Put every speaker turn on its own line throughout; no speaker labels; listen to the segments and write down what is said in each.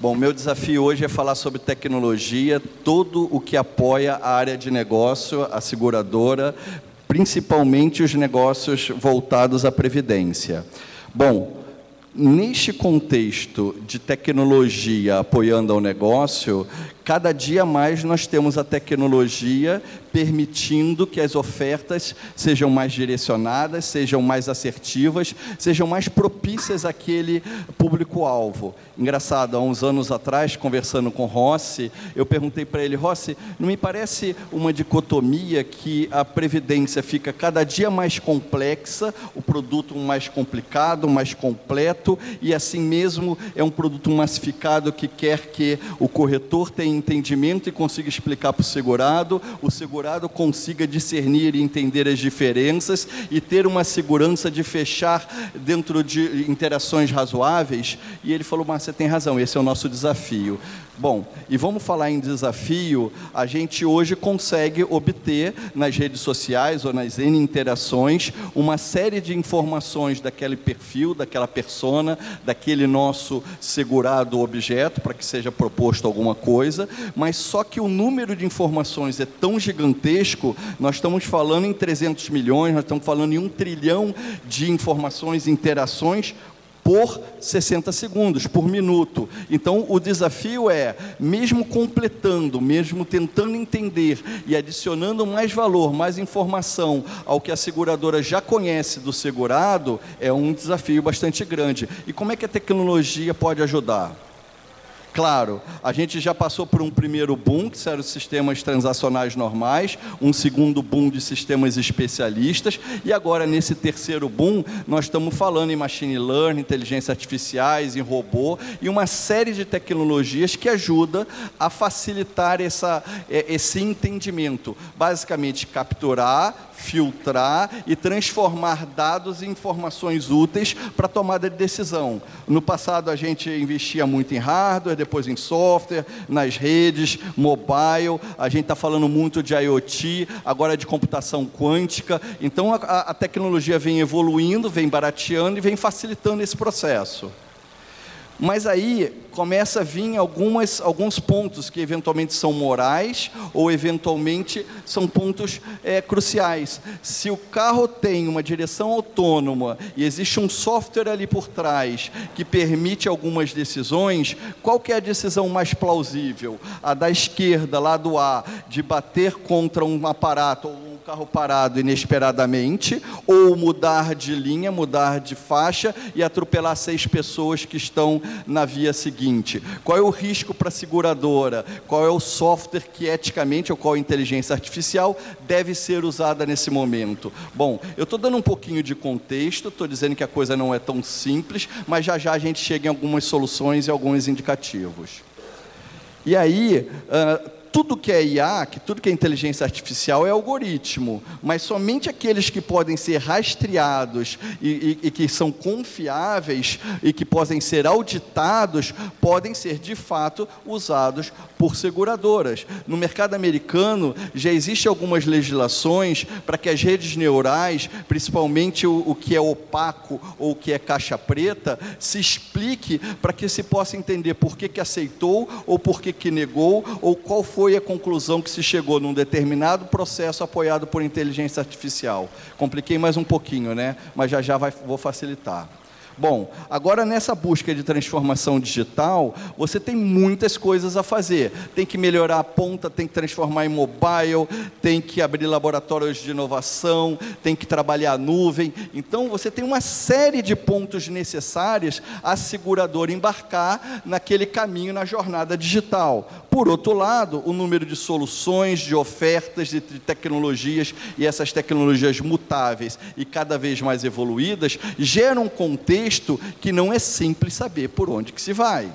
Bom, meu desafio hoje é falar sobre tecnologia, tudo o que apoia a área de negócio, a seguradora, principalmente os negócios voltados à previdência. Bom, neste contexto de tecnologia apoiando ao negócio, cada dia mais nós temos a tecnologia permitindo que as ofertas sejam mais direcionadas, sejam mais assertivas, sejam mais propícias àquele público-alvo. Engraçado, há uns anos atrás, conversando com Rossi, eu perguntei para ele: Rossi, não me parece uma dicotomia que a previdência fica cada dia mais complexa, o produto mais complicado, mais completo, e assim mesmo é um produto massificado que quer que o corretor tenha entendimento e consiga explicar para o segurado consiga discernir e entender as diferenças e ter uma segurança de fechar dentro de interações razoáveis? E ele falou: mas você tem razão, esse é o nosso desafio. Bom, e vamos falar em desafio, a gente hoje consegue obter nas redes sociais ou nas N interações uma série de informações daquele perfil, daquela persona, daquele nosso segurado objeto, para que seja proposto alguma coisa, mas só que o número de informações é tão gigantesco, nós estamos falando em 300 milhões, nós estamos falando em 1 trilhão de informações e interações por 60 segundos, por minuto. Então, o desafio é, mesmo completando, mesmo tentando entender e adicionando mais valor, mais informação ao que a seguradora já conhece do segurado, é um desafio bastante grande. E como é que a tecnologia pode ajudar? Claro, a gente já passou por um primeiro boom, que eram os sistemas transacionais normais, um segundo boom de sistemas especialistas, e agora, nesse terceiro boom, nós estamos falando em machine learning, inteligência artificiais, em robô, e uma série de tecnologias que ajuda a facilitar esse entendimento. Basicamente, capturar, filtrar e transformar dados em informações úteis para a tomada de decisão. No passado, a gente investia muito em hardware, depois em software, nas redes, mobile, a gente está falando muito de IoT, agora de computação quântica. Então, a tecnologia vem evoluindo, vem barateando e vem facilitando esse processo. Mas aí começa a vir alguns pontos que eventualmente são morais ou eventualmente são pontos cruciais. Se o carro tem uma direção autônoma e existe um software ali por trás que permite algumas decisões, qual que é a decisão mais plausível? A da esquerda, lá do A, de bater contra um aparato ou carro parado inesperadamente, ou mudar de linha, mudar de faixa e atropelar 6 pessoas que estão na via seguinte? Qual é o risco para a seguradora? Qual é o software que eticamente, ou qual inteligência artificial deve ser usada nesse momento? Bom, eu estou dando um pouquinho de contexto, estou dizendo que a coisa não é tão simples, mas já já a gente chega em algumas soluções e alguns indicativos. E aí, tudo que é IA, tudo que é inteligência artificial é algoritmo, mas somente aqueles que podem ser rastreados e que são confiáveis e que podem ser auditados, podem ser de fato usados por seguradoras. No mercado americano já existem algumas legislações para que as redes neurais, principalmente o que é opaco ou o que é caixa preta, se explique para que se possa entender por que aceitou ou por que negou ou qual foi a conclusão que se chegou num determinado processo apoiado por inteligência artificial. Compliquei mais um pouquinho, né? Mas já vou facilitar. Bom, agora nessa busca de transformação digital, você tem muitas coisas a fazer. Tem que melhorar a ponta, tem que transformar em mobile, tem que abrir laboratórios de inovação, tem que trabalhar a nuvem. Então, você tem uma série de pontos necessários a seguradora embarcar naquele caminho, na jornada digital. Por outro lado, o número de soluções, de ofertas, de tecnologias, e essas tecnologias mutáveis e cada vez mais evoluídas, geram um contexto que não é simples saber por onde que se vai.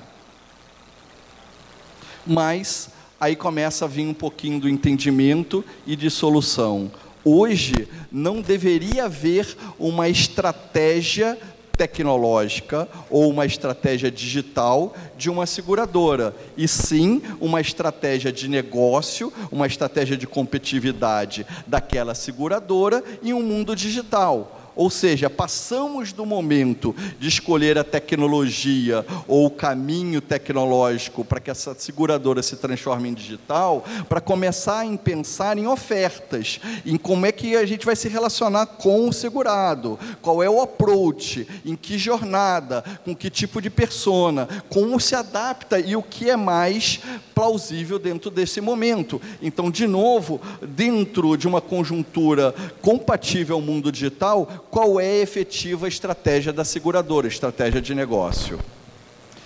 Mas aí começa a vir um pouquinho do entendimento e de solução. Hoje não deveria haver uma estratégia tecnológica ou uma estratégia digital de uma seguradora, e sim uma estratégia de negócio, uma estratégia de competitividade daquela seguradora em um mundo digital. Ou seja, passamos do momento de escolher a tecnologia ou o caminho tecnológico para que essa seguradora se transforme em digital, para começar a pensar em ofertas, em como é que a gente vai se relacionar com o segurado, qual é o approach, em que jornada, com que tipo de persona, como se adapta e o que é mais plausível dentro desse momento. Então, de novo, dentro de uma conjuntura compatível ao mundo digital, qual é a efetiva estratégia da seguradora, estratégia de negócio?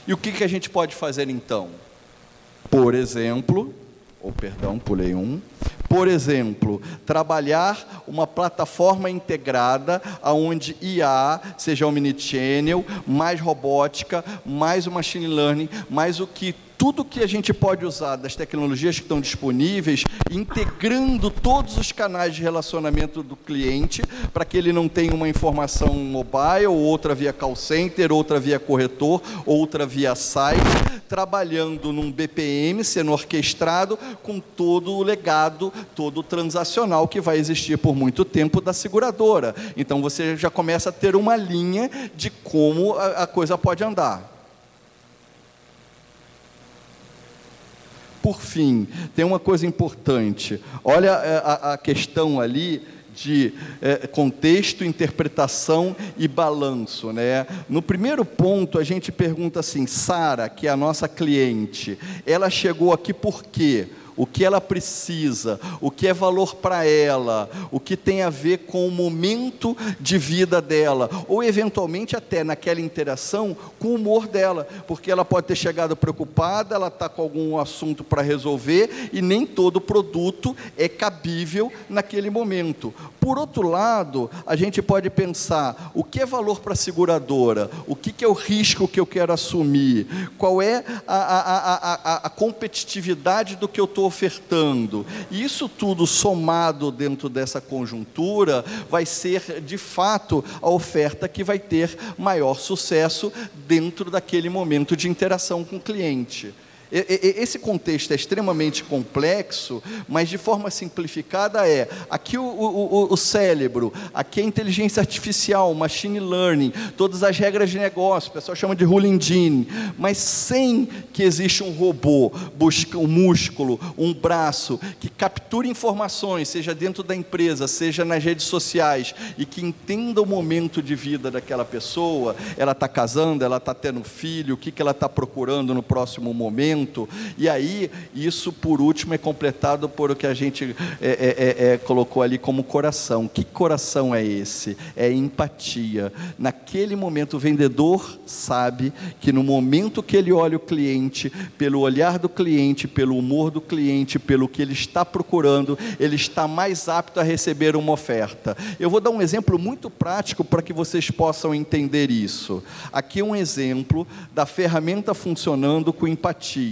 E o que a gente pode fazer então? Por exemplo, por exemplo, trabalhar uma plataforma integrada onde IA seja omnichannel, mais robótica, mais o machine learning, mais tudo que a gente pode usar das tecnologias que estão disponíveis, integrando todos os canais de relacionamento do cliente, para que ele não tenha uma informação mobile, outra via call center, outra via corretor, outra via site, trabalhando num BPM, sendo orquestrado com todo o legado, todo o transacional que vai existir por muito tempo da seguradora. Então, você já começa a ter uma linha de como a coisa pode andar. Por fim, tem uma coisa importante. Olha a questão ali de contexto, interpretação e balanço, né? No primeiro ponto, a gente pergunta assim, Sara, que é a nossa cliente, ela chegou aqui por quê? O que ela precisa, o que é valor para ela, o que tem a ver com o momento de vida dela, ou eventualmente até naquela interação com o humor dela, porque ela pode ter chegado preocupada, ela está com algum assunto para resolver e nem todo produto é cabível naquele momento. Por outro lado, a gente pode pensar, o que é valor para a seguradora? O que é o risco que eu quero assumir? Qual é a competitividade do que eu estou ofertando? E isso tudo somado dentro dessa conjuntura vai ser, de fato, a oferta que vai ter maior sucesso dentro daquele momento de interação com o cliente. Esse contexto é extremamente complexo, mas de forma simplificada aqui o cérebro, aqui a inteligência artificial, machine learning, todas as regras de negócio, o pessoal chama de rule engine, mas sem que exista um robô, um músculo, um braço, que capture informações, seja dentro da empresa, seja nas redes sociais, e que entenda o momento de vida daquela pessoa, ela está casando, ela está tendo filho, o que ela está procurando no próximo momento. E aí, isso por último é completado por o que a gente colocou ali como coração. Que coração é esse? É empatia. Naquele momento o vendedor sabe que no momento que ele olha o cliente, pelo olhar do cliente, pelo humor do cliente, pelo que ele está procurando, ele está mais apto a receber uma oferta. Eu vou dar um exemplo muito prático para que vocês possam entender isso. Aqui um exemplo da ferramenta funcionando com empatia.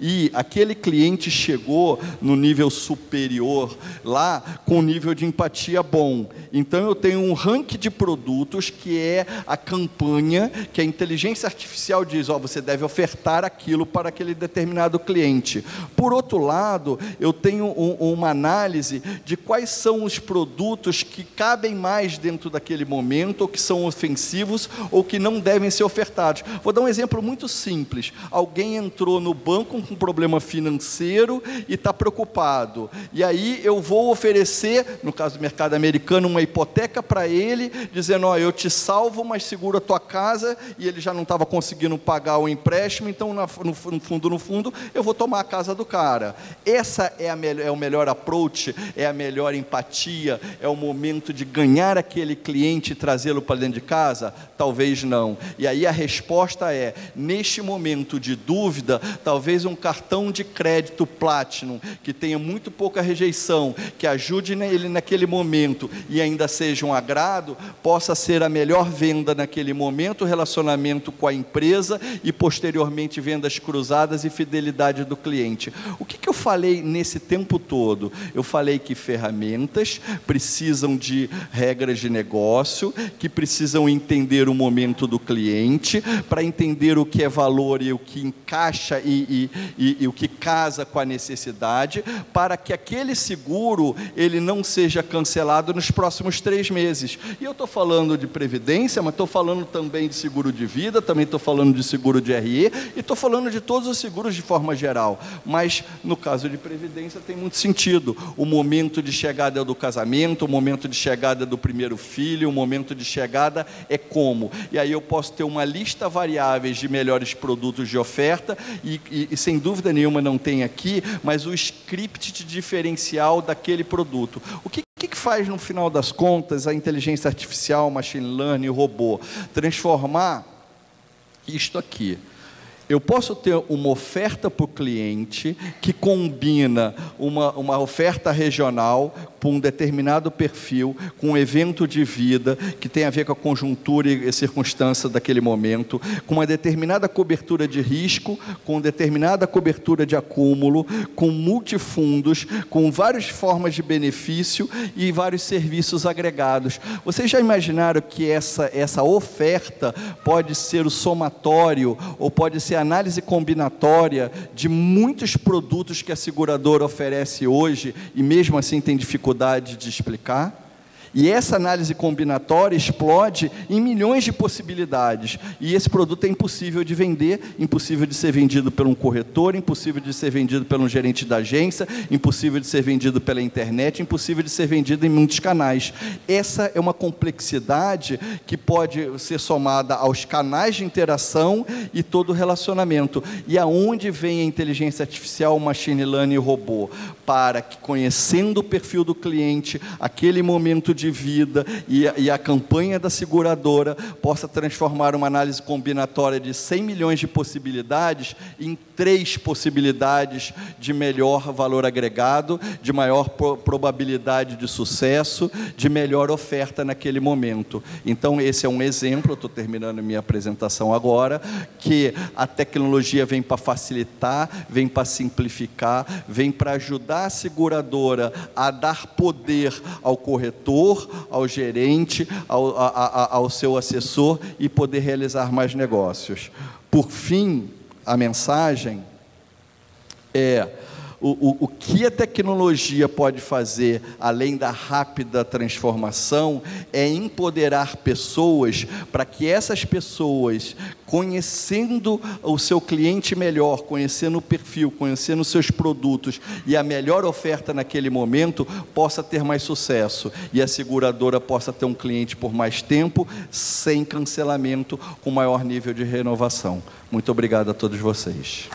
E aquele cliente chegou no nível superior lá com um nível de empatia bom. Então eu tenho um ranking de produtos que é a campanha que a inteligência artificial diz, você deve ofertar aquilo para aquele determinado cliente. Por outro lado, eu tenho uma análise de quais são os produtos que cabem mais dentro daquele momento, ou que são ofensivos, ou que não devem ser ofertados. Vou dar um exemplo muito simples. Alguém entrou no banco com um problema financeiro e está preocupado. E aí eu vou oferecer, no caso do mercado americano, uma hipoteca para ele, dizendo, eu te salvo, mas seguro a tua casa, e ele já não estava conseguindo pagar o empréstimo, então no fundo, eu vou tomar a casa do cara. Essa é o melhor approach, é a melhor empatia, é o momento de ganhar aquele cliente e trazê-lo para dentro de casa? Talvez não. E aí a resposta neste momento de dúvida, talvez um cartão de crédito Platinum, que tenha muito pouca rejeição, que ajude ele naquele momento e ainda seja um agrado, possa ser a melhor venda naquele momento, relacionamento com a empresa e posteriormente vendas cruzadas e fidelidade do cliente. O que eu falei nesse tempo todo? Eu falei que ferramentas precisam de regras de negócio, que precisam entender o momento do cliente, para entender o que é valor e o que encaixa e e o que casa com a necessidade, para que aquele seguro ele não seja cancelado nos próximos 3 meses. E eu estou falando de previdência, mas estou falando também de seguro de vida, também estou falando de seguro de RE, e estou falando de todos os seguros de forma geral. Mas, no caso de previdência, tem muito sentido. O momento de chegada do casamento, o momento de chegada do primeiro filho, o momento de chegada é como. E aí eu posso ter uma lista variáveis de melhores produtos de oferta, e sem dúvida nenhuma não tem aqui, mas o script diferencial daquele produto. O que faz, no final das contas, a inteligência artificial, machine learning, robô? Transformar isto aqui. Eu posso ter uma oferta para o cliente que combina uma oferta regional com um determinado perfil, com um evento de vida que tem a ver com a conjuntura e circunstância daquele momento, com uma determinada cobertura de risco, com determinada cobertura de acúmulo, com multifundos, com várias formas de benefício e vários serviços agregados. Vocês já imaginaram que essa oferta pode ser o somatório ou pode ser a análise combinatória de muitos produtos que a seguradora oferece hoje e mesmo assim tem dificuldade de explicar? E essa análise combinatória explode em milhões de possibilidades. E esse produto é impossível de vender, impossível de ser vendido por um corretor, impossível de ser vendido por um gerente da agência, impossível de ser vendido pela internet, impossível de ser vendido em muitos canais. Essa é uma complexidade que pode ser somada aos canais de interação e todo o relacionamento. E aonde vem a inteligência artificial, o machine learning e o robô? Para que, conhecendo o perfil do cliente, aquele momento de vida e a campanha da seguradora possa transformar uma análise combinatória de 100 milhões de possibilidades em 3 possibilidades de melhor valor agregado, de maior probabilidade de sucesso, de melhor oferta naquele momento. Então, esse é um exemplo, eu estou terminando minha apresentação agora, que a tecnologia vem para facilitar, vem para simplificar, vem para ajudar a seguradora a dar poder ao corretor, ao gerente, ao seu assessor e poder realizar mais negócios. Por fim, a mensagem é: o que a tecnologia pode fazer, além da rápida transformação, é empoderar pessoas para que essas pessoas, conhecendo o seu cliente melhor, conhecendo o perfil, conhecendo os seus produtos e a melhor oferta naquele momento, possa ter mais sucesso e a seguradora possa ter um cliente por mais tempo, sem cancelamento, com maior nível de renovação. Muito obrigado a todos vocês.